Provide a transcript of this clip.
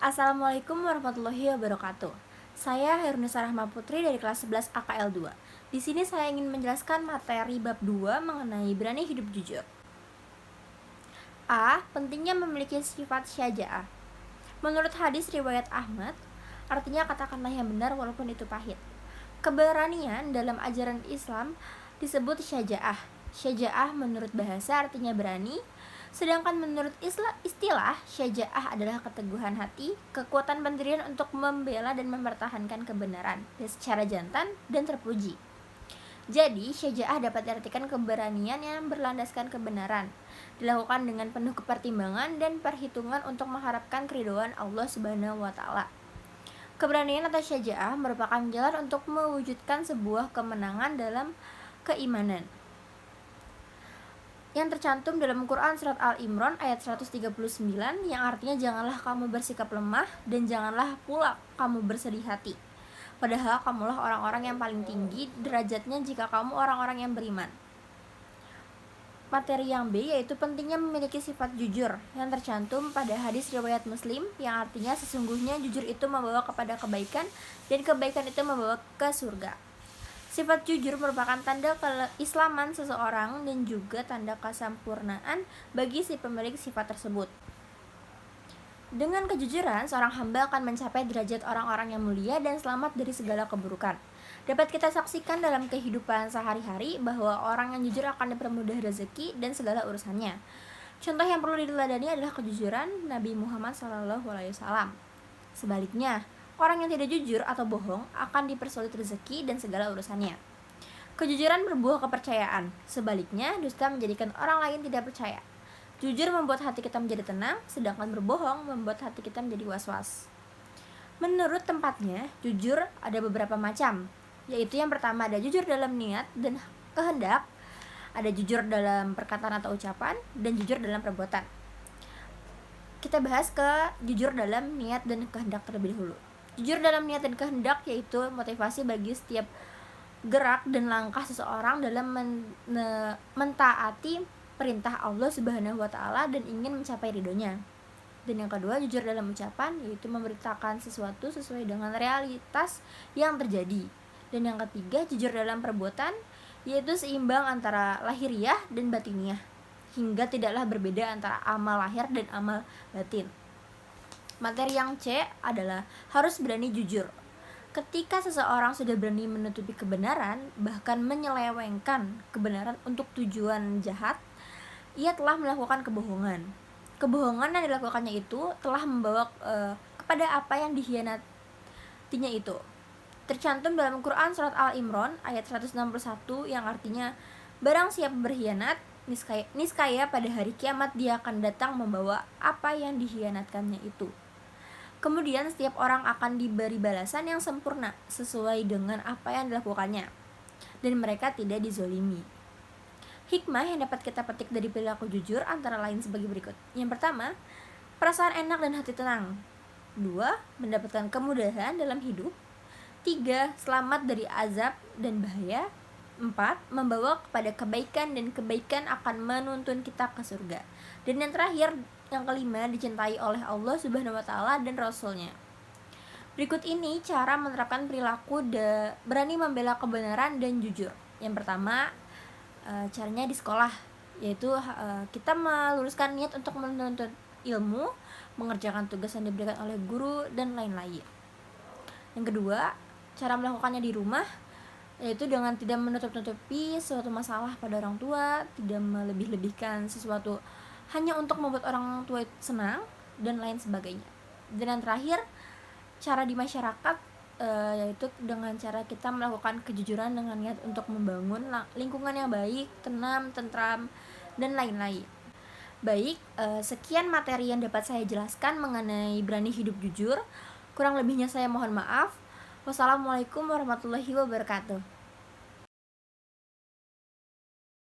Assalamualaikum warahmatullahi wabarakatuh. Saya Herunisa Rahma Putri dari kelas 11 AKL 2. Di sini saya ingin menjelaskan materi bab 2 mengenai berani hidup jujur. A. Pentingnya memiliki sifat syaja'ah. Menurut hadis riwayat Ahmad, artinya katakanlah yang benar walaupun itu pahit. Keberanian dalam ajaran Islam disebut syaja'ah. Syaja'ah menurut bahasa artinya berani, sedangkan menurut istilah syaja'ah adalah keteguhan hati, kekuatan pendirian untuk membela dan mempertahankan kebenaran secara jantan dan terpuji. Jadi, syaja'ah dapat diartikan keberanian yang berlandaskan kebenaran, dilakukan dengan penuh kepertimbangan dan perhitungan untuk mengharapkan keridhaan Allah Subhanahu wa taala. Keberanian atau syaja'ah merupakan jalan untuk mewujudkan sebuah kemenangan dalam keimanan yang tercantum dalam Quran Surat Al-Imran ayat 139 yang artinya janganlah kamu bersikap lemah dan janganlah pula kamu bersedih hati. Padahal kamulah orang-orang yang paling tinggi derajatnya jika kamu orang-orang yang beriman. Materi yang B yaitu pentingnya memiliki sifat jujur yang tercantum pada hadis riwayat Muslim yang artinya sesungguhnya jujur itu membawa kepada kebaikan dan kebaikan itu membawa ke surga. Sifat jujur merupakan tanda keislaman seseorang dan juga tanda kesempurnaan bagi si pemilik sifat tersebut. Dengan kejujuran, seorang hamba akan mencapai derajat orang-orang yang mulia dan selamat dari segala keburukan. Dapat kita saksikan dalam kehidupan sehari-hari bahwa orang yang jujur akan dipermudah rezeki dan segala urusannya. Contoh yang perlu diteladani adalah kejujuran Nabi Muhammad SAW. Sebaliknya, orang yang tidak jujur atau bohong akan dipersulit rezeki dan segala urusannya. Kejujuran berbuah kepercayaan. Sebaliknya, dusta menjadikan orang lain tidak percaya. Jujur membuat hati kita menjadi tenang, sedangkan berbohong membuat hati kita menjadi was-was. Menurut tempatnya, jujur ada beberapa macam, yaitu yang pertama ada jujur dalam niat dan kehendak, ada jujur dalam perkataan atau ucapan, dan jujur dalam perbuatan. Kita bahas ke jujur dalam niat dan kehendak terlebih dahulu. Jujur dalam niat dan kehendak yaitu motivasi bagi setiap gerak dan langkah seseorang dalam mentaati perintah Allah Subhanahu wa taala dan ingin mencapai ridhonya. Dan yang kedua, jujur dalam ucapan yaitu memberitakan sesuatu sesuai dengan realitas yang terjadi. Dan yang ketiga, jujur dalam perbuatan yaitu seimbang antara lahiriah dan batiniah, hingga tidaklah berbeda antara amal lahir dan amal batin. Materi yang C adalah harus berani jujur. Ketika seseorang sudah berani menutupi kebenaran, bahkan menyelewengkan kebenaran untuk tujuan jahat, ia telah melakukan kebohongan. Kebohongan yang dilakukannya itu telah membawa kepada apa yang dikhianatinya itu. Tercantum dalam Quran Surat Al-Imran ayat 161 yang artinya, barang siapa berkhianat, niscaya pada hari kiamat dia akan datang membawa apa yang dikhianatkannya itu. Kemudian setiap orang akan diberi balasan yang sempurna sesuai dengan apa yang dilakukannya, dan mereka tidak dizolimi. Hikmah yang dapat kita petik dari perilaku jujur antara lain sebagai berikut. Yang pertama, perasaan enak dan hati tenang. 2. Mendapatkan kemudahan dalam hidup. 3. Selamat dari azab dan bahaya. 4. Membawa kepada kebaikan dan kebaikan akan menuntun kita ke surga. Dan yang terakhir, yang kelima, dicintai oleh Allah Subhanahu wa taala dan Rasulnya. Berikut ini cara menerapkan perilaku berani membela kebenaran dan jujur. Yang pertama, caranya di sekolah, yaitu kita meluruskan niat untuk menuntut ilmu, mengerjakan tugas yang diberikan oleh guru, dan lain-lain. Yang kedua, cara melakukannya di rumah, yaitu dengan tidak menutup-nutupi suatu masalah pada orang tua, tidak melebih-lebihkan sesuatu hanya untuk membuat orang tua senang, dan lain sebagainya. Dan yang terakhir, cara di masyarakat, yaitu dengan cara kita melakukan kejujuran dengan niat untuk membangun lingkungan yang baik, tenang, tentram, dan lain-lain. Baik, sekian materi yang dapat saya jelaskan mengenai berani hidup jujur. Kurang lebihnya saya mohon maaf. Wassalamualaikum warahmatullahi wabarakatuh.